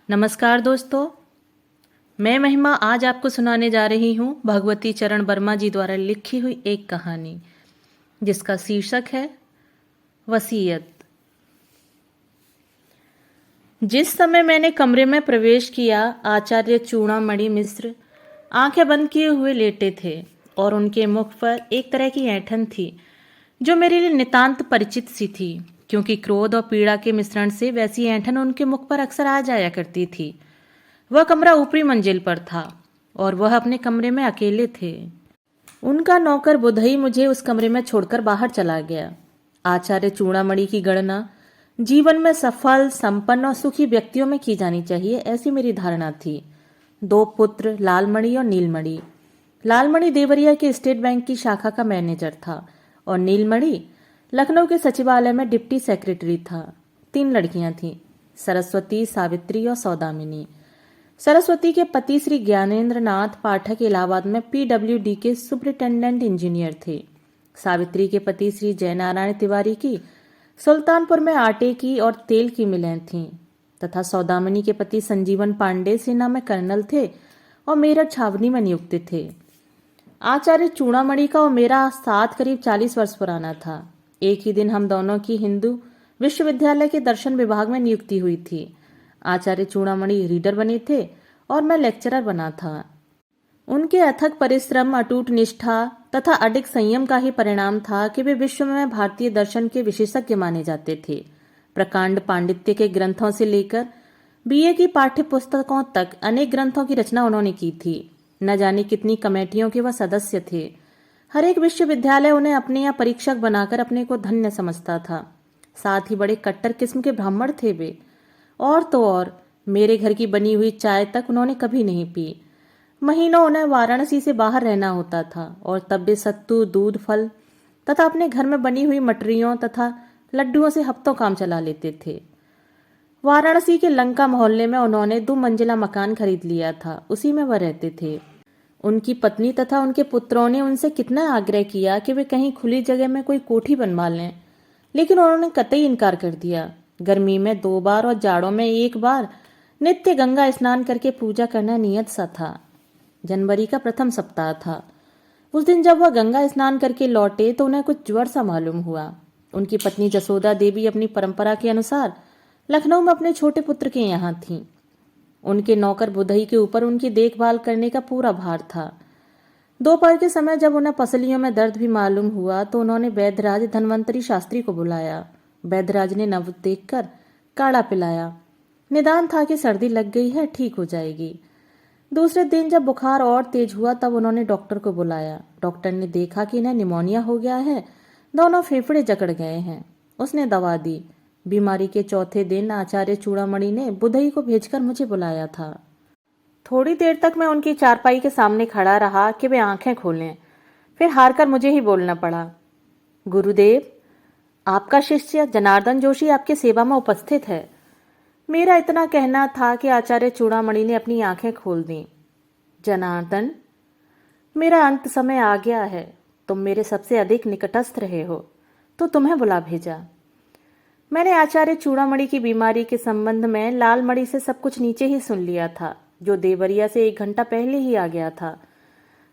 नमस्कार दोस्तों, मैं महिमा आज आपको सुनाने जा रही हूँ भगवती चरण वर्मा जी द्वारा लिखी हुई एक कहानी जिसका शीर्षक है वसीयत। जिस समय मैंने कमरे में प्रवेश किया, आचार्य चूड़ामणि मिश्र आंखें बंद किए हुए लेटे थे और उनके मुख पर एक तरह की ऐंठन थी जो मेरे लिए नितांत परिचित सी थी, क्योंकि क्रोध और पीड़ा के मिश्रण से वैसी ऐंठन उनके मुख पर अक्सर आ जाया करती थी। वह कमरा ऊपरी मंजिल पर था और वह अपने कमरे में अकेले थे। उनका नौकर बुधई मुझे उस कमरे में छोड़कर बाहर चला गया। आचार्य चूड़ामणि की गणना जीवन में सफल, संपन्न और सुखी व्यक्तियों में की जानी चाहिए, ऐसी मेरी धारणा थी। 2 पुत्र, लालमणि और नीलमणि। लालमणि देवरिया के स्टेट बैंक की शाखा का मैनेजर था और नीलमणि लखनऊ के सचिवालय में डिप्टी सेक्रेटरी था। 3 लड़कियां थीं, सरस्वती, सावित्री और सौदामिनी। सरस्वती के पति श्री ज्ञानेंद्र नाथ पाठक इलाहाबाद में PWD के सुपरिटेंडेंट इंजीनियर थे। सावित्री के पति श्री जयनारायण तिवारी की सुल्तानपुर में आटे की और तेल की मिलें थीं तथा सौदामिनी के पति संजीवन पांडे सेना में कर्नल थे और मेरठ छावनी में नियुक्त थे। आचार्य चूड़ामणि का और मेरा साथ करीब 40 वर्ष पुराना था। एक ही दिन हम दोनों की हिंदू विश्वविद्यालय के दर्शन विभाग में नियुक्ति हुई थी। आचार्य चूड़ामणि रीडर बने थे और मैं लेक्चरर बना था। उनके अथक परिश्रम, अटूट निष्ठा तथा अडिग संयम का ही परिणाम था कि वे विश्व में भारतीय दर्शन के विशेषज्ञ माने जाते थे। प्रकांड पांडित्य के ग्रंथों से लेकर BA की पाठ्य पुस्तकों तक अनेक ग्रंथों की रचना उन्होंने की थी। न जाने कितनी कमेटियों के वह सदस्य थे। हर एक विश्वविद्यालय उन्हें अपने यहाँ परीक्षक बनाकर अपने को धन्य समझता था। साथ ही बड़े कट्टर किस्म के ब्राह्मण थे वे। और तो और मेरे घर की बनी हुई चाय तक उन्होंने कभी नहीं पी। महीनों उन्हें वाराणसी से बाहर रहना होता था और तब वे सत्तू, दूध, फल तथा अपने घर में बनी हुई मटरियों तथा लड्डुओं से हफ्तों काम चला लेते थे। वाराणसी के लंका मोहल्ले में उन्होंने 2 मंजिला मकान खरीद लिया था, उसी में वह रहते थे। उनकी पत्नी तथा उनके पुत्रों ने उनसे कितना आग्रह किया कि वे कहीं खुली जगह में कोई कोठी बनवा लें, लेकिन उन्होंने कतई इनकार कर दिया। गर्मी में 2 बार और जाड़ों में 1 बार नित्य गंगा स्नान करके पूजा करना नियत सा था। जनवरी का प्रथम सप्ताह था। उस दिन जब वह गंगा स्नान करके लौटे तो उन्हें कुछ ज्वर सा मालूम हुआ। उनकी पत्नी जसोदा देवी अपनी परंपरा के अनुसार लखनऊ में अपने छोटे पुत्र के यहाँ थीं। उनके नौकर बुधई के ऊपर उनकी देखभाल करने का पूरा भार था। दोपहर के समय जब उन्हें पसलियों में दर्द भी मालूम हुआ तो उन्होंने वैद्यराज धन्वंतरी शास्त्री को बुलाया। वैद्यराज ने नव देखकर काढ़ा पिलाया। निदान था कि सर्दी लग गई है, ठीक हो जाएगी। दूसरे दिन जब बुखार और तेज हुआ तब उन्होंने डॉक्टर को बुलाया। डॉक्टर ने देखा कि इन्हें निमोनिया हो गया है, दोनों फेफड़े जकड़ गए हैं। उसने दवा दी। बीमारी के चौथे दिन आचार्य चूड़ामणि ने बुधई को भेजकर मुझे बुलाया था। थोड़ी देर तक मैं उनकी चारपाई के सामने खड़ा रहा कि वे आंखें खोलें। फिर हारकर मुझे ही बोलना पड़ा। गुरुदेव, आपका शिष्य जनार्दन जोशी आपके सेवा में उपस्थित है। मेरा इतना कहना था कि आचार्य चूड़ामणि ने अपनी आंखें खोल दी। जनार्दन, मेरा अंत समय आ गया है। तुम मेरे सबसे अधिक निकटस्थ रहे हो तो तुम्हें बुला भेजा। मैंने आचार्य चूड़ामणि की बीमारी के संबंध में लालमणि से सब कुछ नीचे ही सुन लिया था, जो देवरिया से 1 घंटा पहले ही आ गया था।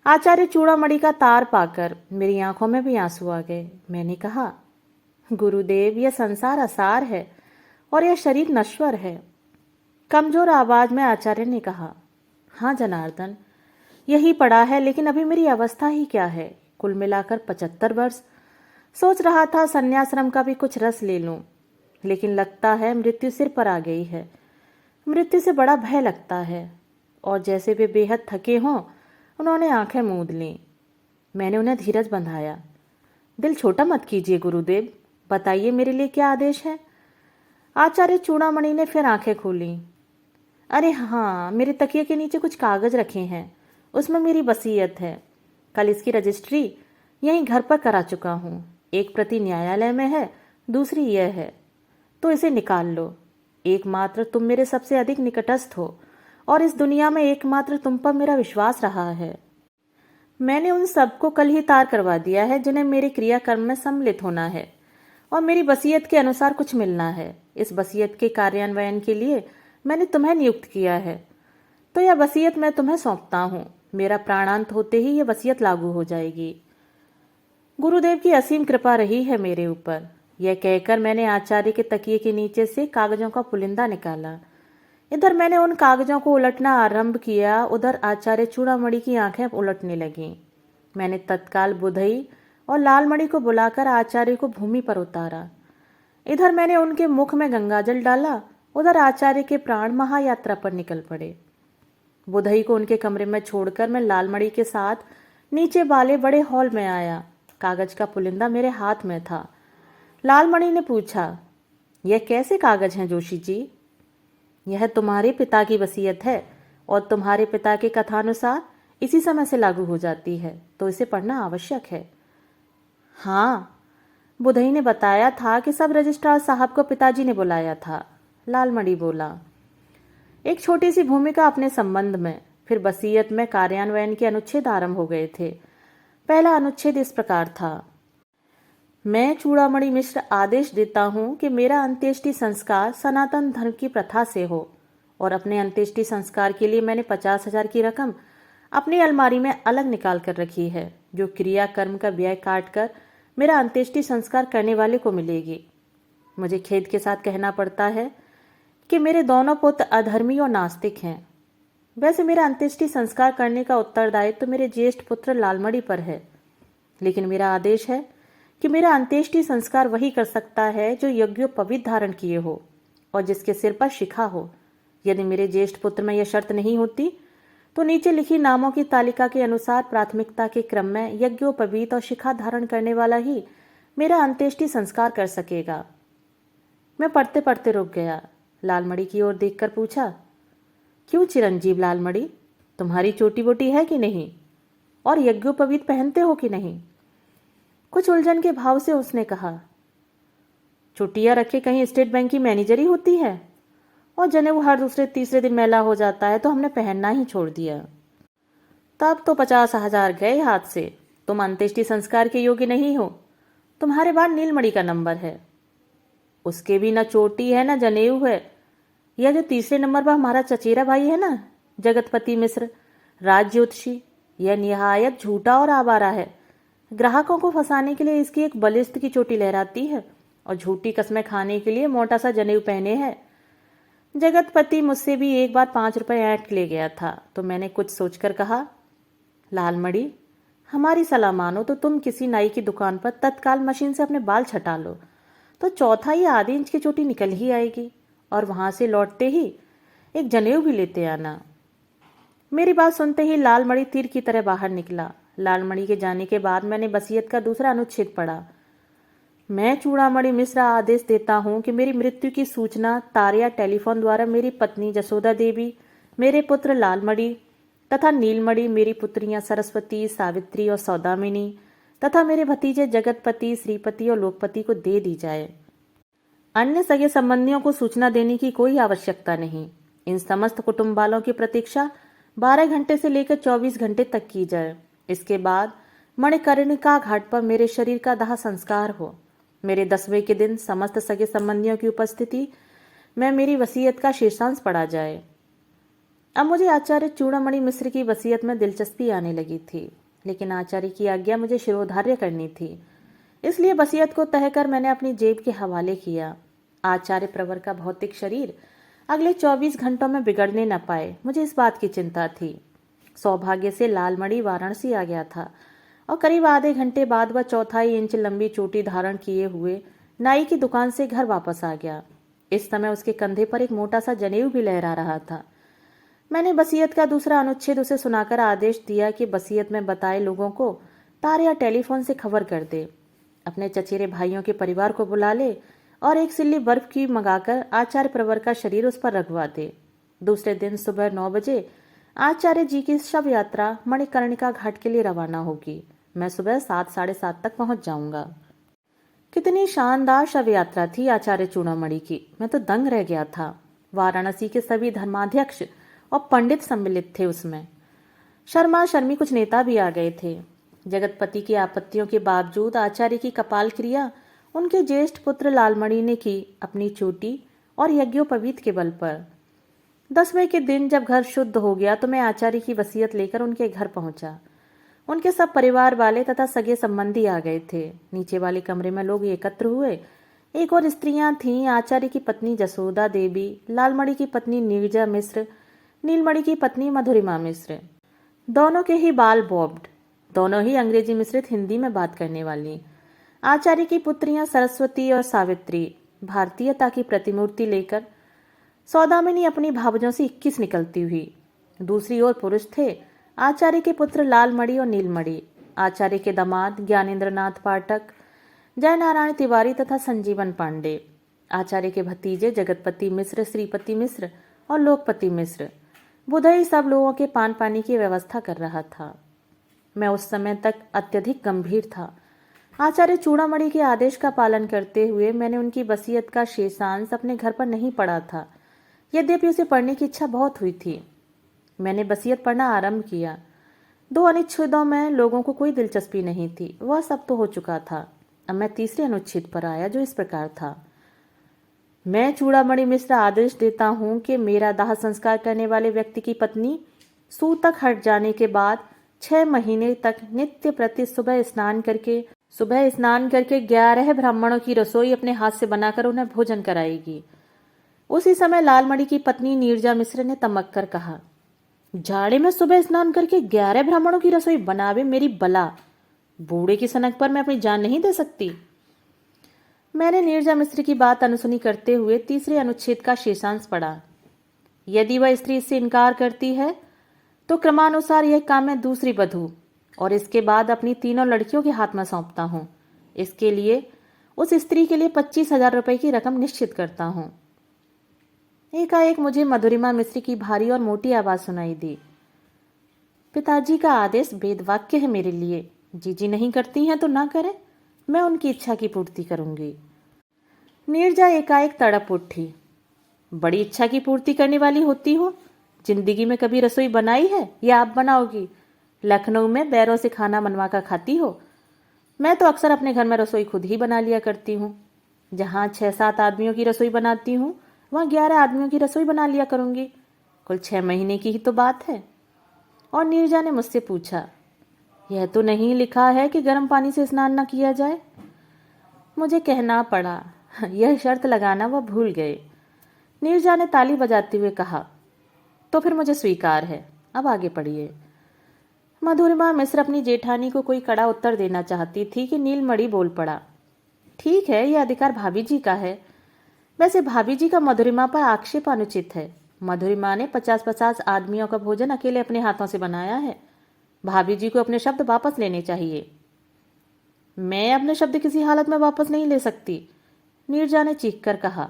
आचार्य चूड़ामणि का तार पाकर मेरी आंखों में भी आंसू आ गए। मैंने कहा, गुरुदेव, यह संसार असार है और यह शरीर नश्वर है। कमजोर आवाज में आचार्य ने कहा, हाँ जनार्दन, यही पड़ा है, लेकिन अभी मेरी अवस्था ही क्या है, कुल मिलाकर 75 वर्ष। सोच रहा था संन्याश्रम का भी कुछ रस ले लूं, लेकिन लगता है मृत्यु सिर पर आ गई है। मृत्यु से बड़ा भय लगता है। और जैसे वे बेहद थके हों, उन्होंने आंखें मूंद लीं। मैंने उन्हें धीरज बंधाया। दिल छोटा मत कीजिए गुरुदेव, बताइए मेरे लिए क्या आदेश है। आचार्य चूड़ामणि ने फिर आंखें खोली। अरे हाँ, मेरे तकिए के नीचे कुछ कागज रखे हैं, उसमें मेरी वसीयत है। कल इसकी रजिस्ट्री यहीं घर पर करा चुका हूँ। एक प्रति न्यायालय में है, दूसरी यह है, तो इसे निकाल लो। एकमात्र तुम मेरे सबसे अधिक निकटस्थ हो और इस दुनिया में एकमात्र तुम पर मेरा विश्वास रहा है। मैंने उन सबको कल ही तार करवा दिया है जिन्हें मेरे क्रियाकर्म में सम्मिलित होना है और मेरी वसीयत के अनुसार कुछ मिलना है। इस वसीयत के कार्यान्वयन के लिए मैंने तुम्हें नियुक्त किया है, तो यह वसीयत मैं तुम्हें सौंपता हूँ। मेरा प्राणांत होते ही यह वसीयत लागू हो जाएगी। गुरुदेव की असीम कृपा रही है मेरे ऊपर। यह कहकर मैंने आचार्य के तकिए के नीचे से कागजों का पुलिंदा निकाला। इधर मैंने उन कागजों को उलटना आरंभ किया, उधर आचार्य चूड़ामणि की आंखें उलटने लगीं। मैंने तत्काल बुधई और लालमणि को बुलाकर आचार्य को भूमि पर उतारा। इधर मैंने उनके मुख में गंगाजल डाला, उधर आचार्य के प्राण महायात्रा पर निकल पड़े। बुधई को उनके कमरे में छोड़कर मैं लालमणि के साथ नीचे वाले बड़े हॉल में आया। कागज का पुलिंदा मेरे हाथ में था। लालमणि ने पूछा, यह कैसे कागज हैं जोशी जी? यह तुम्हारे पिता की वसीयत है और तुम्हारे पिता के कथानुसार इसी समय से लागू हो जाती है, तो इसे पढ़ना आवश्यक है। हाँ, बुधई ने बताया था कि सब रजिस्ट्रार साहब को पिताजी ने बुलाया था। लालमणि बोला, एक छोटी सी भूमिका अपने संबंध में। फिर वसीयत में कार्यान्वयन के अनुच्छेद आरंभ हो गए थे। पहला अनुच्छेद इस प्रकार था, मैं चूड़ामणि मिश्र आदेश देता हूं कि मेरा अंत्येष्टि संस्कार सनातन धर्म की प्रथा से हो, और अपने अंत्येष्टि संस्कार के लिए मैंने 50,000 की रकम अपनी अलमारी में अलग निकाल कर रखी है, जो क्रिया कर्म का व्यय काट कर मेरा अंत्येष्टि संस्कार करने वाले को मिलेगी। मुझे खेद के साथ कहना पड़ता है कि मेरे दोनों पुत्र अधर्मी और नास्तिक हैं। वैसे मेरा अंत्येष्टि संस्कार करने का उत्तरदायित्व तो मेरे ज्येष्ठ पुत्र लालमणि पर है, लेकिन मेरा आदेश है कि मेरा अंत्येष्टि संस्कार वही कर सकता है जो यज्ञोपवीत धारण किए हो और जिसके सिर पर शिखा हो। यदि मेरे ज्येष्ठ पुत्र में यह शर्त नहीं होती तो नीचे लिखी नामों की तालिका के अनुसार प्राथमिकता के क्रम में यज्ञोपवीत और शिखा धारण करने वाला ही मेरा अंत्येष्टि संस्कार कर सकेगा। मैं पढ़ते पढ़ते रुक गया। लालमणि की ओर देखकर पूछा, क्यों चिरंजीव लालमणि, तुम्हारी चोटी बोटी है कि नहीं, और यज्ञोपवीत पहनते हो कि नहीं? कुछ उलझन के भाव से उसने कहा, चुटिया रखे कहीं स्टेट बैंक की मैनेजर ही होती है, और जनेऊ हर दूसरे तीसरे दिन मैला हो जाता है तो हमने पहनना ही छोड़ दिया। तब तो 50,000 गए हाथ से। तुम अंत्येष्टि संस्कार के योग्य नहीं हो। तुम्हारे बाद नीलमणि का नंबर है, उसके भी न चोटी है न जनेऊ है। यह जो तीसरे नंबर पर हमारा चचेरा भाई है ना, जगतपति मिश्र राज्योत्सी, यह निहायत झूठा और आवारा है। ग्राहकों को फंसाने के लिए इसकी एक बलिष्ठ की चोटी लहराती है और झूठी कस्में खाने के लिए मोटा सा जनेऊ पहने है। जगतपति मुझसे भी एक बार 5 रुपए ऐंठ ले गया था, तो मैंने कुछ सोचकर कहा, लालमणि, हमारी सलाह मानो तो तुम किसी नाई की दुकान पर तत्काल मशीन से अपने बाल छटा लो, तो चौथा या आधी इंच की चोटी निकल ही आएगी, और वहां से लौटते ही एक जनेऊ भी लेते आना। मेरी बात सुनते ही लालमणि तीर की तरह बाहर निकला। लालमणि के जाने के बाद मैंने वसीयत का दूसरा अनुच्छेद पढ़ा। मैं चूड़ामणि मिश्र आदेश देता हूं कि मेरी मृत्यु की सूचना तार या टेलीफोन द्वारा मेरी पत्नी जसोदा देवी, मेरे पुत्र लालमणि तथा नीलमणि, मेरी पुत्रियां सरस्वती, सावित्री और सौदामिनी तथा मेरे भतीजे जगतपति, श्रीपति और लोकपति को दे दी जाए। अन्य सगे संबंधियों को सूचना देने की कोई आवश्यकता नहीं। इन समस्त कुटुंब वालों की प्रतीक्षा 12 घंटे से लेकर 24 घंटे तक की जाए। इसके बाद मणिकर्णिका घाट पर मेरे शरीर का दाह संस्कार हो। मेरे 10वें के दिन समस्त सगे संबंधियों की उपस्थिति में मेरी वसीयत का शीर्षांश पढ़ा जाए। अब मुझे आचार्य चूड़ामणि मिश्र की वसीयत में दिलचस्पी आने लगी थी, लेकिन आचार्य की आज्ञा मुझे शिरोधार्य करनी थी, इसलिए वसीयत को तह कर मैंने अपनी जेब के हवाले किया। आचार्य प्रवर का भौतिक शरीर अगले 24 घंटों में बिगड़ने न पाए, मुझे इस बात की चिंता थी। सौभाग्य से लालमणि वाराणसी आ गया था और करीब आधे घंटे बाद वह 1/4 इंच लंबी चोटी धारण किए हुए नाई की दुकान से घर वापस आ गया। इस समय उसके कंधे पर एक मोटा सा जनेऊ भी लहरा रहा था। मैंने वसीयत का दूसरा अनुच्छेद उसे सुनाकर आदेश दिया कि वसीयत में बताए लोगों को तार या टेलीफोन से खबर कर दे, अपने चचेरे भाइयों के परिवार को बुला ले और एक सिल्ली बर्फ की मंगाकर आचार्य प्रवर का शरीर उस पर रखवा दे। दूसरे दिन सुबह 9 बजे आचार्य जी की शव यात्रा मणिकर्णिका घाट के लिए रवाना होगी। मैं सुबह 7 साढ़े 7 तक पहुंच जाऊंगा। कितनी शानदार शव यात्रा थी आचार्य चूड़ामणि की, मैं तो दंग रह गया था। वाराणसी के सभी धर्माध्यक्ष और पंडित सम्मिलित थे उसमें। शर्मा शर्मी कुछ नेता भी आ गए थे। जगतपति की आपत्तियों के बावजूद आचार्य की कपाल क्रिया उनके ज्येष्ठ पुत्र लालमणि ने की, अपनी चोटी और यज्ञोपवीत के बल पर। 10वें के दिन जब घर शुद्ध हो गया तो मैं आचार्य की वसीयत लेकर उनके घर पहुंचा। उनके सब परिवार वाले तथा सगे संबंधी आ गए थे। नीचे वाले कमरे में लोग एकत्र हुए। एक और स्त्रियां थीं, आचार्य की पत्नी जसोदा देवी, लालमणि की पत्नी नीरजा मिश्र, नीलमणि की पत्नी मधुरिमा मिश्र। दोनों के ही बाल बॉब्ड, दोनों ही अंग्रेजी मिश्रित हिंदी में बात करने वाली। आचार्य की पुत्रियां सरस्वती और सावित्री भारतीयता की प्रतिमूर्ति लेकर, सौदामिनी अपनी भावजों से 21 निकलती हुई। दूसरी ओर पुरुष थे, आचार्य के पुत्र लालमणि और नीलमणि, आचार्य के दामाद ज्ञानेंद्रनाथ पाठक, जयनारायण तिवारी तथा संजीवन पांडे, आचार्य के भतीजे जगतपति मिश्र, श्रीपति मिश्र और लोकपति मिश्र। बुधई सब लोगों के पान पानी की व्यवस्था कर रहा था। मैं उस समय तक अत्यधिक गंभीर था। आचार्य चूड़ामणि के आदेश का पालन करते हुए मैंने उनकी वसीयत का शेषांश अपने घर पर नहीं पढ़ा था, यद्यपि उसे पढ़ने की इच्छा बहुत हुई थी। मैंने वसीयत पढ़ना आरंभ किया। 2 अनुच्छेदों में लोगों को कोई दिलचस्पी नहीं थी, वह सब तो हो चुका था। अब मैं तीसरे अनुच्छेद पर आया, जो इस प्रकार था। मैं चूड़ामणि मिश्र आदेश देता हूं कि मेरा दाह संस्कार करने वाले व्यक्ति की पत्नी सूतक हट जाने के बाद 6 महीने तक नित्य प्रति सुबह स्नान करके 11 ब्राह्मणों की रसोई अपने हाथ से बनाकर उन्हें भोजन कराएगी। उसी समय लालमणि की पत्नी नीरजा मिश्र ने तमक कर कहा, जाड़े में सुबह स्नान करके 11 ब्राह्मणों की रसोई बनावे मेरी बला, बूढ़े की सनक पर मैं अपनी जान नहीं दे सकती। मैंने नीरजा मिश्र की बात अनसुनी करते हुए तीसरे अनुच्छेद का शेषांश पढ़ा। यदि वह स्त्री इससे इनकार करती है तो क्रमानुसार यह काम मैं दूसरी बधू और इसके बाद अपनी 3 लड़कियों के हाथ में सौंपता हूँ। इसके लिए उस स्त्री के लिए 25,000 रुपये की रकम निश्चित करता हूँ। एकाएक मुझे मधुरिमा मिश्र की भारी और मोटी आवाज सुनाई दी। पिताजी का आदेश वेदवाक्य है मेरे लिए। जीजी नहीं करती हैं तो ना करें, मैं उनकी इच्छा की पूर्ति करूंगी। नीरजा एकाएक तड़प उठी। बड़ी इच्छा की पूर्ति करने वाली होती हो। जिंदगी में कभी रसोई बनाई है या आप बनाओगी? लखनऊ में बैरों से खाना बनवा कर खाती हो। मैं तो अक्सर अपने घर में रसोई खुद ही बना लिया करती हूँ। जहाँ 6-7 आदमियों की रसोई बनाती हूँ, वहाँ 11 आदमियों की रसोई बना लिया करूंगी। कुल 6 महीने की ही तो बात है। और नीरजा ने मुझसे पूछा, यह तो नहीं लिखा है कि गर्म पानी से स्नान न किया जाए? मुझे कहना पड़ा। यह शर्त लगाना वह भूल गए। नीरजा ने ताली बजाते हुए कहा, तो फिर मुझे स्वीकार है, अब आगे पढ़िए। मधुरिमा मिश्र अपनी जेठानी को कोई कड़ा उत्तर देना चाहती थी कि नीलमणि बोल पड़ा, ठीक है, यह अधिकार भाभी जी का है। वैसे भाभी जी का मधुरिमा पर आक्षेप अनुचित है। मधुरिमा ने 50-50 आदमियों का भोजन अकेले अपने हाथों से बनाया है। भाभी जी को अपने शब्द वापस लेने चाहिए। मैं अपने शब्द किसी हालत में वापस नहीं ले सकती, नीरजा ने चीख कर कहा।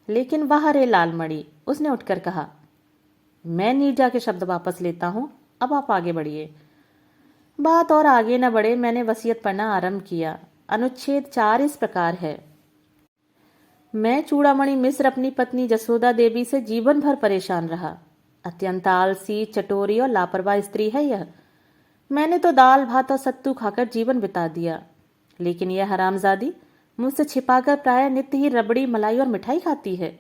लेकिन वाह रे लालमणि, उसने उठकर कहा, मैं नीरजा के शब्द वापस लेता हूं, अब आप आगे बढ़िए। बात और आगे न बढ़े, मैंने वसीयत पढ़ना आरंभ किया। अनुच्छेद 4 इस प्रकार है, मैं चूड़ामणि मिश्र अपनी पत्नी जसोदा देवी से जीवन भर परेशान रहा। अत्यंत आलसी, चटोरी और लापरवाह स्त्री है यह। मैंने तो दाल भात और सत्तू खाकर जीवन बिता दिया, लेकिन यह हरामजादी मुझसे छिपाकर प्रायः नित्य ही रबड़ी, मलाई और मिठाई खाती है।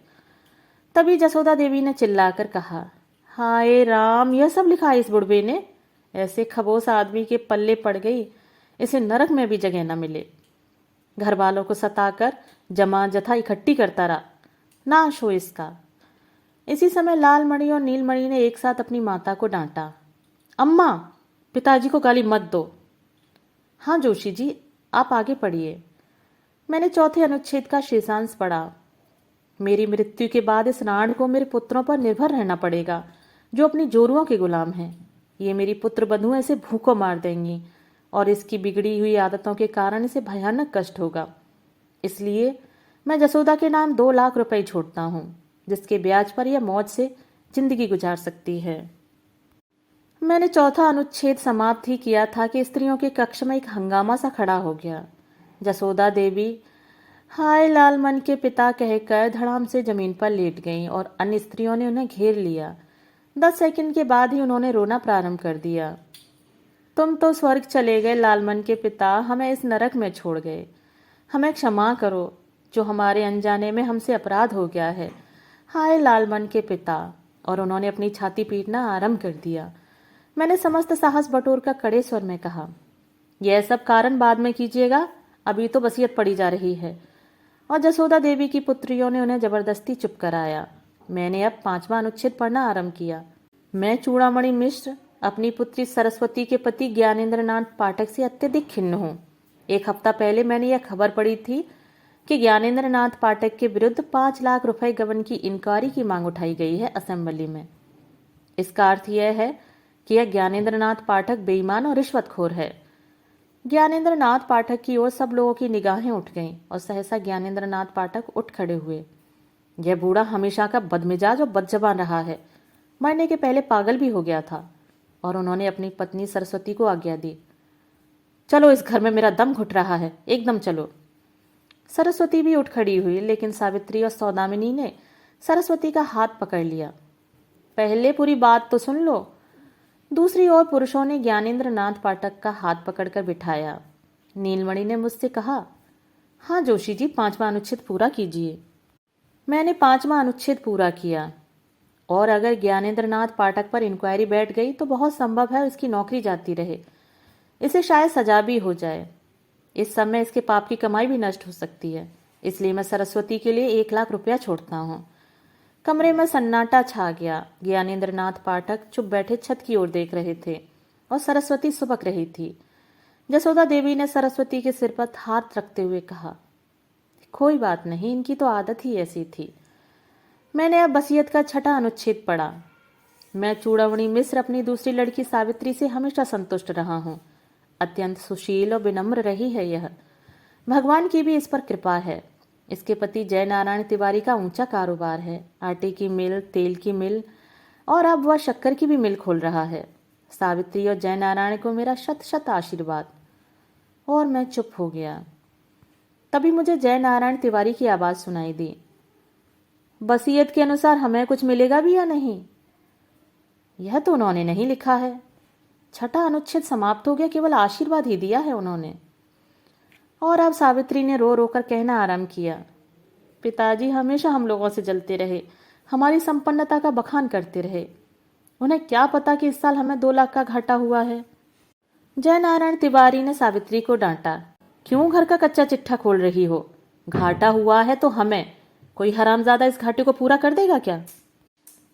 तभी जसोदा देवी ने चिल्लाकर कहा, हाय राम, यह सब लिखा है इस बुढ़वे ने? ऐसे खबोस आदमी के पल्ले पड़ गई, इसे नरक में भी जगह न मिले। घर वालों को सताकर जमा जथा इकट्ठी करता रहा, नाश हो इसका। इसी समय लालमणि और नीलमणि ने एक साथ अपनी माता को डांटा, अम्मा, पिताजी को गाली मत दो। हाँ जोशी जी, आप आगे पढ़िए। मैंने चौथे अनुच्छेद का शेषांश पढ़ा। मेरी मृत्यु के बाद इस राण को मेरे पुत्रों पर निर्भर रहना पड़ेगा, जो अपनी जोरुओं के गुलाम हैं। ये मेरी पुत्र बधुएं इसे भूखों मार देंगी और इसकी बिगड़ी हुई आदतों के कारण इसे भयानक कष्ट होगा। इसलिए मैं जसोदा के नाम 2 लाख रुपए छोड़ता हूँ, जिसके ब्याज पर यह मौज से जिंदगी गुजार सकती है। मैंने चौथा अनुच्छेद समाप्त ही किया था कि स्त्रियों के कक्ष में एक हंगामा सा खड़ा हो गया। जसोदा देवी हाय लालमन के पिता कहकर धड़ाम से जमीन पर लेट गईं और अन्य स्त्रियों ने उन्हें घेर लिया। 10 सेकंड के बाद ही उन्होंने रोना प्रारंभ कर दिया। तुम तो स्वर्ग चले गए लालमन के पिता, हमें इस नरक में छोड़ गए। हमें क्षमा करो, जो हमारे अनजाने में हमसे अपराध हो गया है। हाय लालमन के पिता। और उन्होंने अपनी छाती पीटना आरंभ कर दिया। मैंने समस्त साहस बटोर कर कड़े स्वर में कहा, यह सब कारण बाद में कीजिएगा, अभी तो वसीयत पड़ी जा रही है। और जसोदा देवी की पुत्रियों ने उन्हें जबरदस्ती चुप कराया। मैंने अब 5वां अनुच्छेद पढ़ना आरंभ किया। मैं चूड़ामणि मिश्र अपनी पुत्री सरस्वती के पति ज्ञानेंद्र नाथ पाठक से अत्यधिक खिन्न हूँ। एक हफ्ता पहले मैंने यह खबर पढ़ी थी कि ज्ञानेंद्र नाथ पाठक के विरुद्ध 5 लाख रुपए गबन की इंक्वायरी की मांग उठाई गई है असेंबली में। इसका अर्थ यह है कि यह ज्ञानेंद्र नाथ पाठक बेईमान और रिश्वतखोर है। ज्ञानेंद्र नाथ पाठक की ओर सब लोगों की निगाहें उठ गईं और सहसा ज्ञानेंद्र नाथ पाठक उठ खड़े हुए। यह बूढ़ा हमेशा का बदमिजाज और बदजबान रहा है, मरने के पहले पागल भी हो गया था। और उन्होंने अपनी पत्नी सरस्वती को आज्ञा दी, चलो इस घर में मेरा दम घुट रहा है, एकदम चलो। सरस्वती भी उठ खड़ी हुई, लेकिन सावित्री और सौदामिनी ने सरस्वती का हाथ पकड़ लिया। पहले पूरी बात तो सुन लो। दूसरी ओर पुरुषों ने ज्ञानेंद्र नाथ पाठक का हाथ पकड़कर बिठाया। नीलमणि ने मुझसे कहा, हाँ जोशी जी, 5वां अनुच्छेद पूरा कीजिए। मैंने 5वां अनुच्छेद पूरा किया। और अगर ज्ञानेंद्र नाथ पाठक पर इंक्वायरी बैठ गई तो बहुत संभव है इसकी नौकरी जाती रहे, इसे शायद सजा भी हो जाए। इस समय इसके पाप की कमाई भी नष्ट हो सकती है, इसलिए मैं सरस्वती के लिए 1 लाख रुपया छोड़ता हूँ। कमरे में सन्नाटा छा गया। ज्ञानेंद्र नाथ पाठक चुप बैठे छत की ओर देख रहे थे और सरस्वती सुबक रही थी। जसोदा देवी ने सरस्वती के सिर पर हाथ रखते हुए कहा, कोई बात नहीं, इनकी तो आदत ही ऐसी थी। मैंने अब वसीयत का 6वां अनुच्छेद पढ़ा। मैं चूड़ामणि मिश्र अपनी दूसरी लड़की सावित्री से हमेशा संतुष्ट रहा हूँ। अत्यंत सुशील और विनम्र रही है यह। भगवान की भी इस पर कृपा है। इसके पति जय नारायण तिवारी का ऊंचा कारोबार है, आटे की मिल, तेल की मिल और अब वह शक्कर की भी मिल खोल रहा है। सावित्री और जय नारायण को मेरा शत शत आशीर्वाद। और मैं चुप हो गया। तभी मुझे जय नारायण तिवारी की आवाज़ सुनाई दी, वसीयत के अनुसार हमें कुछ मिलेगा भी या नहीं? यह तो उन्होंने नहीं लिखा है। 6वां अनुच्छेद समाप्त हो गया, केवल आशीर्वाद ही दिया है उन्होंने। और अब सावित्री ने रो रो कर कहना आरंभ किया, पिताजी हमेशा हम लोगों से जलते रहे, हमारी संपन्नता का बखान करते रहे। उन्हें क्या पता कि इस साल हमें 2 लाख का घाटा हुआ है। जय नारायण तिवारी ने सावित्री को डांटा, क्यों घर का कच्चा चिट्ठा खोल रही हो? घाटा हुआ है तो हमें, कोई हरामजादा इस घाटे को पूरा कर देगा क्या?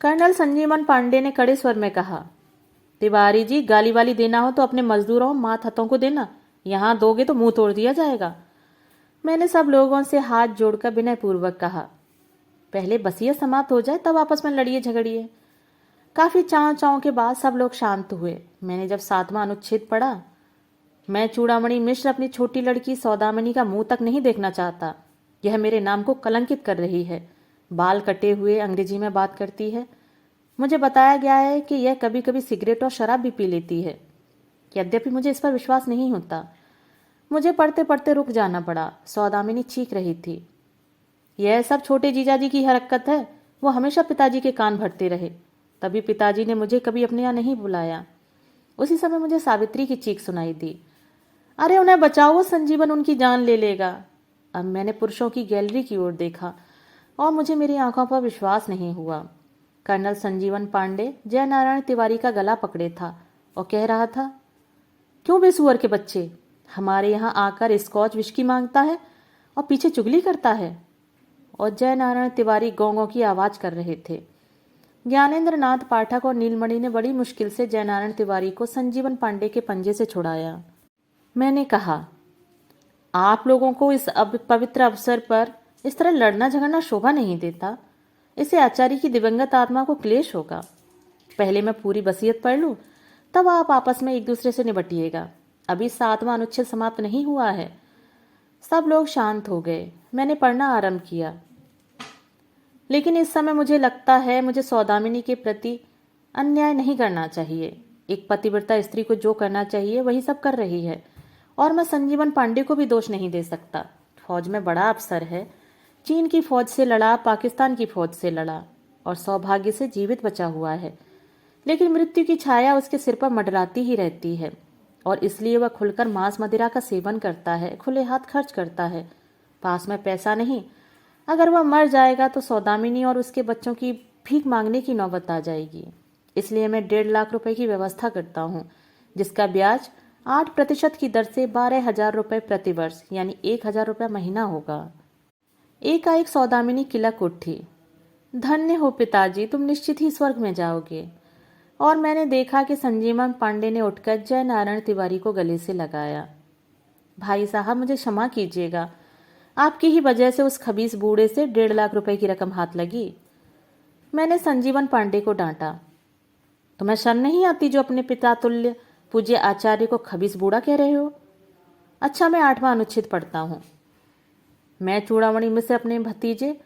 कर्नल संजीवन पांडे ने कड़े स्वर में कहा, तिवारी जी, गाली वाली देना हो तो अपने मजदूरों मात हतों को देना, यहाँ दोगे तो मुंह तोड़ दिया जाएगा। मैंने सब लोगों से हाथ जोड़कर विनयपूर्वक कहा, पहले वसीयत समाप्त हो जाए तब आपस में लड़िए झगड़िए। काफी चाव चाव के बाद सब लोग शांत हुए। मैंने जब 7वां अनुच्छेद पढ़ा, मैं चूड़ामणि मिश्र अपनी छोटी लड़की सौदामिनी का मुंह तक नहीं देखना चाहता। यह मेरे नाम को कलंकित कर रही है, बाल कटे हुए अंग्रेजी में बात करती है। मुझे बताया गया है कि यह कभी कभी सिगरेट और शराब भी पी लेती है। यद्यपि मुझे इस पर विश्वास नहीं होता। मुझे पढ़ते पढ़ते रुक जाना पड़ा। सौदामिनी चीख रही थी, यह सब छोटे जीजाजी की हरकत है, वो हमेशा पिताजी के कान भरते रहे। तभी पिताजी ने मुझे कभी अपने यहाँ नहीं बुलाया। उसी समय मुझे सावित्री की चीख सुनाई दी, अरे उन्हें बचाओ, वो संजीवन उनकी जान ले लेगा। अब मैंने पुरुषों की गैलरी की ओर देखा और मुझे मेरी आंखों पर विश्वास नहीं हुआ। कर्नल संजीवन पांडे जय नारायण तिवारी का गला पकड़े था और कह रहा था, क्यों बेसुअर के बच्चे, हमारे यहाँ आकर स्कॉच विस्की मांगता है और पीछे चुगली करता है। और जय नारायण तिवारी गौं की आवाज कर रहे थे। ज्ञानेंद्र नाथ पाठक और नीलमणि ने बड़ी मुश्किल से जय नारायण तिवारी को संजीवन पांडे के पंजे से छुड़ाया। मैंने कहा, आप लोगों को इस पवित्र अवसर पर इस तरह लड़ना झगड़ना शोभा नहीं देता। इससे आचार्य की दिवंगत आत्मा को क्लेश होगा। पहले मैं पूरी वसीयत पढ़ लूं, तब आप आपस में एक दूसरे से निपटिएगा। अभी 7वां अनुच्छेद समाप्त नहीं हुआ है। सब लोग शांत हो गए। मैंने पढ़ना आरंभ किया। लेकिन इस समय मुझे लगता है मुझे सौदामिनी के प्रति अन्याय नहीं करना चाहिए। एक पतिव्रता स्त्री को जो करना चाहिए वही सब कर रही है, और मैं संजीवन पांडे को भी दोष नहीं दे सकता। फौज में बड़ा अफसर है, चीन की फौज से लड़ा, पाकिस्तान की फौज से लड़ा और सौभाग्य से जीवित बचा हुआ है। लेकिन मृत्यु की छाया उसके सिर पर मंडराती ही रहती है, और इसलिए वह खुलकर मांस मदिरा का सेवन करता है, खुले हाथ खर्च करता है। पास में पैसा नहीं, अगर वह मर जाएगा तो सौदामिनी और उसके बच्चों की भीख मांगने की नौबत आ जाएगी। इसलिए मैं 1.5 लाख रुपए की व्यवस्था करता हूँ, जिसका ब्याज 8% की दर से 12,000 रुपये प्रतिवर्ष यानी 1,000 रुपये महीना होगा। एकाएक सौदामिनी किलक उठी। धन्य हो पिताजी, तुम निश्चित ही स्वर्ग में जाओगे। और मैंने देखा कि संजीवन पांडे ने उठकर जय नारायण तिवारी को गले से लगाया। भाई साहब, मुझे क्षमा कीजिएगा, आपकी ही वजह से उस खबीस बूढ़े से 1.5 लाख रुपए की रकम हाथ लगी। मैंने संजीवन पांडे को डांटा। तुम्हें शर्म नहीं आती जो अपने पिता तुल्य पूज्य आचार्य को खबीस बूढ़ा कह रहे हो? अच्छा, मैं 8वां अनुच्छेद पढ़ता हूँ। मैं चूड़ामणि मिश्र अपने भतीजे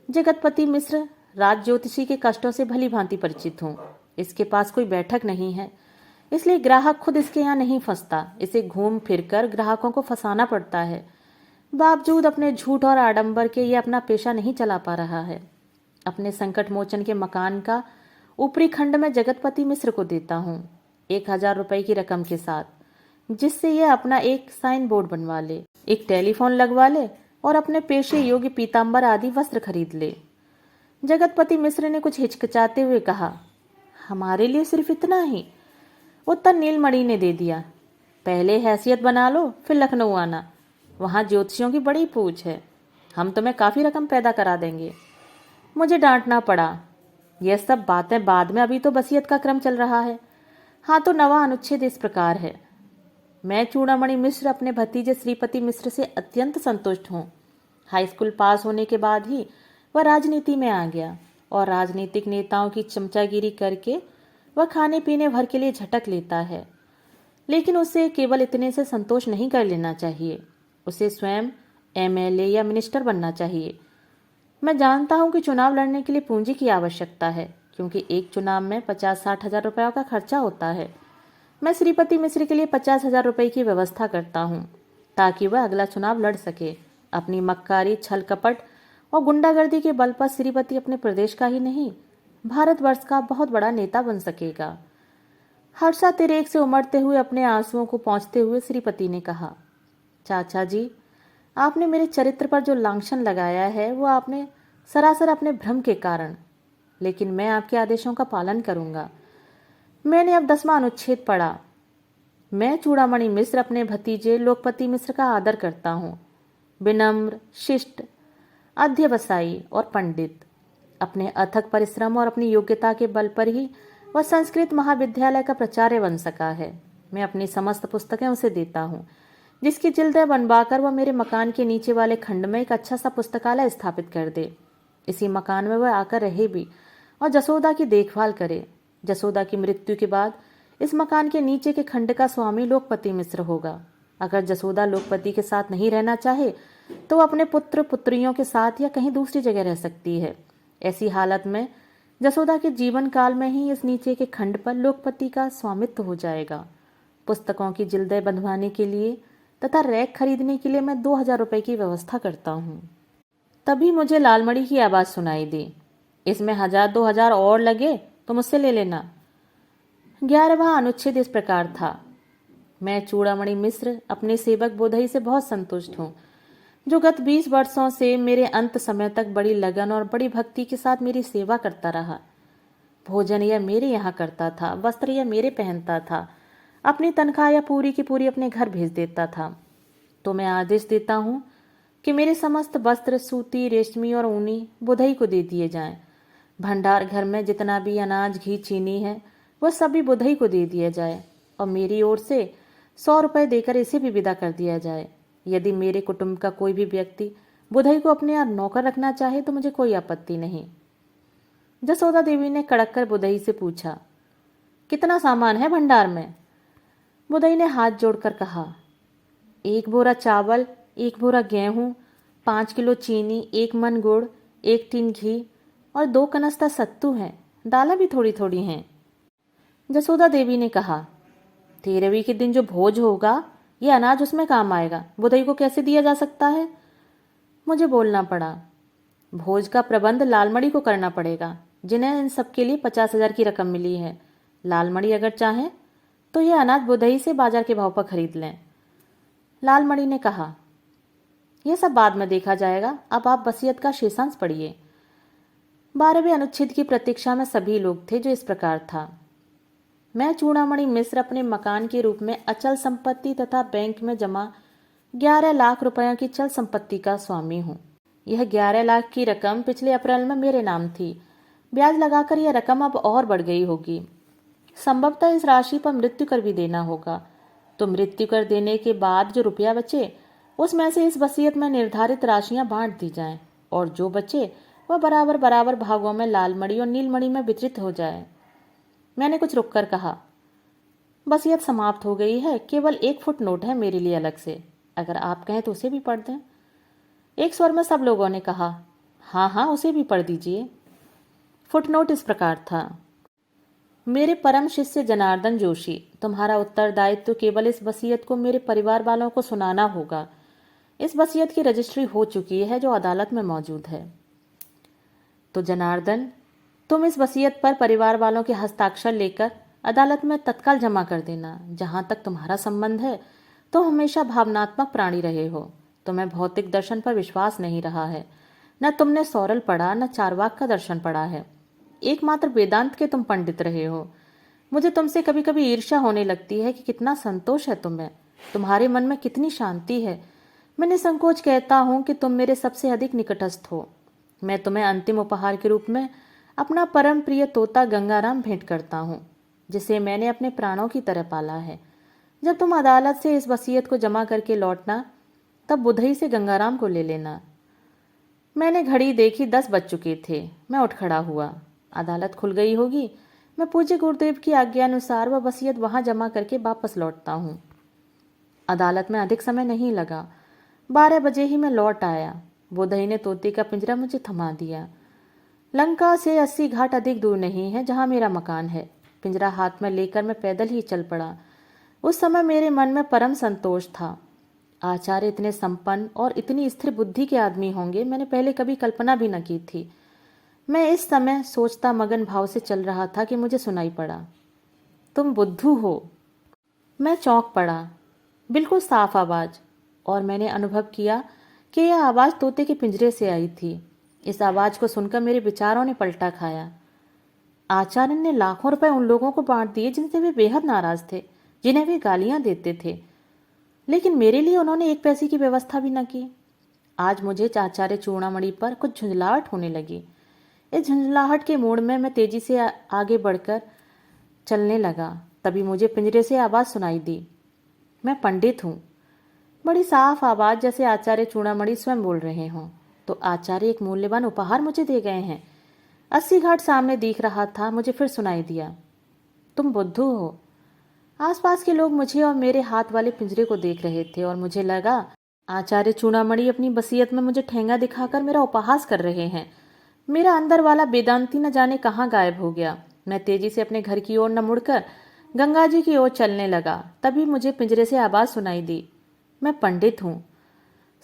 जगतपति मिश्र राज ज्योतिषी के कष्टों से भली भांति परिचित हूँ। इसके पास कोई बैठक नहीं है, इसलिए ग्राहक खुद इसके यहाँ नहीं फंसता। इसे घूम फिरकर ग्राहकों को फंसाना पड़ता है। बावजूद अपने झूठ और आडंबर के ये अपना पेशा नहीं चला पा रहा है। अपने संकट मोचन के मकान का ऊपरी खंड में जगतपति मिश्र को देता हूँ 1,000 रुपए की रकम के साथ, जिससे यह अपना एक साइन बोर्ड बनवा ले, एक टेलीफोन लगवा ले और अपने पेशे योग्य पीताम्बर आदि वस्त्र खरीद ले। जगतपति मिश्र ने कुछ हिचकिचाते हुए कहा, हमारे लिए सिर्फ इतना ही? उत्तर नीलमणि ने दे दिया, पहले हैसियत बना लो, फिर लखनऊ आना, वहाँ ज्योतिषियों की बड़ी पूछ है, हम तुम्हें काफ़ी रकम पैदा करा देंगे। मुझे डांटना पड़ा, यह सब बातें बाद में, अभी तो वसीयत का क्रम चल रहा है। हाँ, तो 9वां अनुच्छेद इस प्रकार है। मैं चूड़ामणि मिश्र अपने भतीजे श्रीपति मिश्र से अत्यंत संतुष्ट हूँ। हाई स्कूल पास होने के बाद ही वह राजनीति में आ गया और राजनीतिक नेताओं की चमचागिरी करके वह खाने पीने भर के लिए झटक लेता है। लेकिन उसे केवल इतने से संतोष नहीं कर लेना चाहिए, उसे स्वयं एमएलए या मिनिस्टर बनना चाहिए। मैं जानता हूं कि चुनाव लड़ने के लिए पूंजी की आवश्यकता है, क्योंकि एक चुनाव में 50-60 हजार रुपयों का खर्चा होता है। मैं श्रीपति मिश्र के लिए 50,000 रुपये की व्यवस्था करता हूं, ताकि वह अगला चुनाव लड़ सके। अपनी मक्कारी, छल कपट और गुंडागर्दी के बल पर श्रीपति अपने प्रदेश का ही नहीं, भारतवर्ष का बहुत बड़ा नेता बन सकेगा। हर्षातिरेक से उमड़ते हुए अपने आंसुओं को पोंछते हुए श्रीपति ने कहा, चाचा जी, आपने मेरे चरित्र पर जो लांछन लगाया है वो आपने सरासर अपने भ्रम के कारण, लेकिन मैं आपके आदेशों का पालन करूंगा। मैंने अब 10वां अनुच्छेद पढ़ा। मैं चूड़ामणि मिश्र अपने भतीजे लोकपति मिश्र का आदर करता हूँ। विनम्र, शिष्ट, अध्यवसायी और पंडित, अपने अथक परिश्रम और अपनी योग्यता के बल पर ही वह संस्कृत महाविद्यालय का प्राचार्य बन सका है। मैं अपनी समस्त पुस्तकें उसे देता हूँ, जिसकी जिल्दें बनवाकर वह मेरे मकान के नीचे वाले खंड में एक अच्छा सा पुस्तकालय स्थापित कर दे। इसी मकान में वह आकर रहे भी और जसोदा की देखभाल करे। जसोदा की मृत्यु के बाद इस मकान के नीचे के खंड का स्वामी लोकपति मिश्र होगा। अगर जसोदा लोकपति के साथ नहीं रहना चाहे तो वह अपने पुत्र पुत्रियों के साथ या कहीं दूसरी जगह रह सकती है। ऐसी हालत में जसोदा के जीवन काल में ही इस नीचे के खंड पर लोकपति का स्वामित्व हो जाएगा। पुस्तकों की जिल्दें बंधवाने के लिए तथा रैक खरीदने के लिए मैं 2,000 रुपये की व्यवस्था करता हूँ। तभी मुझे लालमणि की आवाज़ सुनाई दी, इसमें 1,000-2,000 और लगे तो मुझसे ले लेना। 11वां अनुच्छेद इस प्रकार था। मैं चूड़ामणि मिश्र अपने सेवक बोधई से बहुत संतुष्ट हूँ, जो गत 20 वर्षों से मेरे अंत समय तक बड़ी लगन और बड़ी भक्ति के साथ मेरी सेवा करता रहा। भोजन यह मेरे यहाँ करता था, वस्त्र यह मेरे पहनता था, अपनी तनख्वाह या पूरी की पूरी अपने घर भेज देता था। तो मैं आदेश देता हूँ कि मेरे समस्त वस्त्र सूती, रेशमी और ऊनी बुधई को दे दिए जाएं। भंडार घर में जितना भी अनाज, घी, चीनी है वह सभी बुधई को दे दिया जाए और मेरी ओर से 100 रुपये देकर इसे भी विदा कर दिया जाए। यदि मेरे कुटुंब का कोई भी व्यक्ति बुधई को अपने यहाँ नौकर रखना चाहे तो मुझे कोई आपत्ति नहीं। जसोदा देवी ने कड़क कर बुधई से पूछा, कितना सामान है भंडार में? बुधई ने हाथ जोड़कर कहा, 1 बोरा चावल, 1 बोरा गेहूं, 5 किलो चीनी, 1 मन गुड़, 1 टीन घी और 2 कनस्ता सत्तू हैं। दालें भी थोड़ी थोड़ी हैं। जसोदा देवी ने कहा, 13वीं के दिन जो भोज होगा ये अनाज उसमें काम आएगा, बुधई को कैसे दिया जा सकता है? मुझे बोलना पड़ा, भोज का प्रबंध लालमणि को करना पड़ेगा, जिन्हें इन सब के लिए 50,000 की रकम मिली है। लालमणि अगर चाहें तो यह अनाज बुधई से बाजार के भाव पर खरीद लें। लालमणि ने कहा, यह सब बाद में देखा जाएगा, अब आप वसीयत का शेषांश पढ़िए। 12वें अनुच्छेद की प्रतीक्षा में सभी लोग थे, जो इस प्रकार था। मैं चूड़ामणि मिश्र अपने मकान के रूप में अचल संपत्ति तथा बैंक में जमा 11 लाख रुपयों की चल संपत्ति का स्वामी हूँ। यह 11 लाख की रकम पिछले अप्रैल में मेरे नाम थी। ब्याज लगाकर यह रकम अब और बढ़ गई होगी। संभवतः इस राशि पर मृत्यु कर भी देना होगा। तो मृत्यु कर देने के बाद जो रुपया बचे, उसमें से इस वसीयत में निर्धारित राशियां बांट दी जाएं, और जो बचे वह बराबर बराबर भागों में लाल मणि और नील मणि में वितरित हो जाए। मैंने कुछ रुककर कहा, वसीयत समाप्त हो गई है, केवल 1 फुट नोट है मेरे लिए अलग से। अगर आप कहें तो उसे भी पढ़ दें। एक स्वर में सब लोगों ने कहा, हाँ हाँ, उसे भी पढ़ दीजिए। फुटनोट इस प्रकार था। मेरे परम शिष्य जनार्दन जोशी, तुम्हारा उत्तरदायित्व केवल इस वसीयत को मेरे परिवार वालों को सुनाना होगा। इस वसीयत की रजिस्ट्री हो चुकी है, जो अदालत में मौजूद है। तो जनार्दन, तुम इस वसीयत पर परिवार वालों के हस्ताक्षर लेकर अदालत में तत्काल जमा कर देना। जहां तक तुम्हारा संबंध है, तो हमेशा भावनात्मक प्राणी रहे हो। तुम्हें भौतिक दर्शन पर विश्वास नहीं रहा है। न तुमने सौरल पढ़ा, न चारवाक का दर्शन पढ़ा है। एकमात्र वेदांत के तुम पंडित रहे हो। मुझे तुमसे कभी कभी ईर्ष्या होने लगती है कि कितना संतोष है तुम्हें, तुम्हारे मन में कितनी शांति है। मैं निसंकोच कहता हूं कि तुम मेरे सबसे अधिक निकटस्थ हो। मैं तुम्हें अंतिम उपहार के रूप में अपना परम प्रिय तोता गंगाराम भेंट करता हूं, जिसे मैंने अपने प्राणों की तरह पाला है। जब तुम अदालत से इस वसीयत को जमा करके लौटना, तब बुधई से गंगाराम को ले लेना। मैंने घड़ी देखी, 10 बज चुके थे। मैं उठ खड़ा हुआ। अदालत खुल गई होगी। मैं पूज्य गुरुदेव की आज्ञा अनुसार वह वसीयत वहां जमा करके वापस लौटता हूँ। अदालत में अधिक समय नहीं लगा। 12 बजे ही मैं लौट आया। बुधई ने तोते का पिंजरा मुझे थमा दिया। लंका से 80 घाट अधिक दूर नहीं है जहां मेरा मकान है। पिंजरा हाथ में लेकर मैं पैदल ही चल पड़ा। उस समय मेरे मन में परम संतोष था। आचार्य इतने संपन्न और इतनी स्थिर बुद्धि के आदमी होंगे, मैंने पहले कभी कल्पना भी न की थी। मैं इस समय सोचता मगन भाव से चल रहा था कि मुझे सुनाई पड़ा, तुम बुद्धू हो। मैं चौंक पड़ा। बिल्कुल साफ आवाज, और मैंने अनुभव किया कि यह आवाज तोते के पिंजरे से आई थी। इस आवाज को सुनकर मेरे विचारों ने पलटा खाया। आचार्य ने लाखों रुपए उन लोगों को बांट दिए जिनसे वे बेहद नाराज थे, जिन्हें वे गालियां देते थे, लेकिन मेरे लिए उन्होंने 1 पैसे की व्यवस्था भी न की। आज मुझे आचार्य चूड़ामणि पर कुछ झुंझलाहट होने लगी। इस झुंझलाहट के मोड़ में मैं तेजी से आगे बढ़कर चलने लगा। तभी मुझे पिंजरे से आवाज सुनाई दी, मैं पंडित हूँ। बड़ी साफ आवाज, जैसे आचार्य चूड़ामणि स्वयं बोल रहे हों। तो आचार्य एक मूल्यवान उपहार मुझे दे गए हैं। 80 घाट सामने दिख रहा था। मुझे फिर सुनाई दिया, तुम बुद्धू हो। आसपास के लोग मुझे और मेरे हाथ वाले पिंजरे को देख रहे थे, और मुझे लगा आचार्य चूड़ामणि अपनी वसीयत में मुझे ठेंगा दिखाकर मेरा उपहास कर रहे हैं। मेरा अंदर वाला वेदांती न जाने कहाँ गायब हो गया। मैं तेजी से अपने घर की ओर न मुड़कर गंगा जी की ओर चलने लगा। तभी मुझे पिंजरे से आवाज सुनाई दी, मैं पंडित हूँ।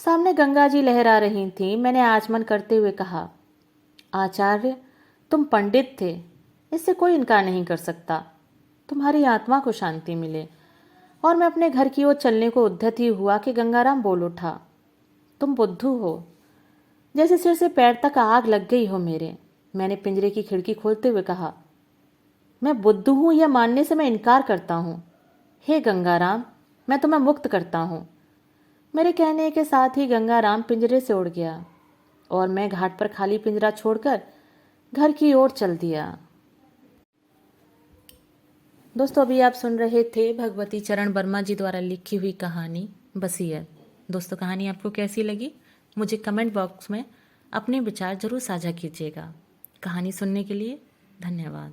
सामने गंगा जी लहरा रही थी। मैंने आचमन करते हुए कहा, आचार्य तुम पंडित थे, इससे कोई इनकार नहीं कर सकता। तुम्हारी आत्मा को शांति मिले। और मैं अपने घर की ओर चलने को उद्यत ही हुआ कि गंगाराम बोल उठा, तुम बुद्धू हो, जैसे सिर से पैर तक आग लग गई हो मेरे। मैंने पिंजरे की खिड़की खोलते हुए कहा, मैं बुद्धू हूं यह मानने से मैं इनकार करता हूं। हे गंगाराम, मैं तुम्हें मुक्त करता हूं। मेरे कहने के साथ ही गंगाराम पिंजरे से उड़ गया, और मैं घाट पर खाली पिंजरा छोड़कर घर की ओर चल दिया। दोस्तों, अभी आप सुन रहे थे भगवती चरण वर्मा जी द्वारा लिखी हुई कहानी वसीयत। दोस्तों, कहानी आपको कैसी लगी मुझे कमेंट बॉक्स में अपने विचार जरूर साझा कीजिएगा। कहानी सुनने के लिए धन्यवाद।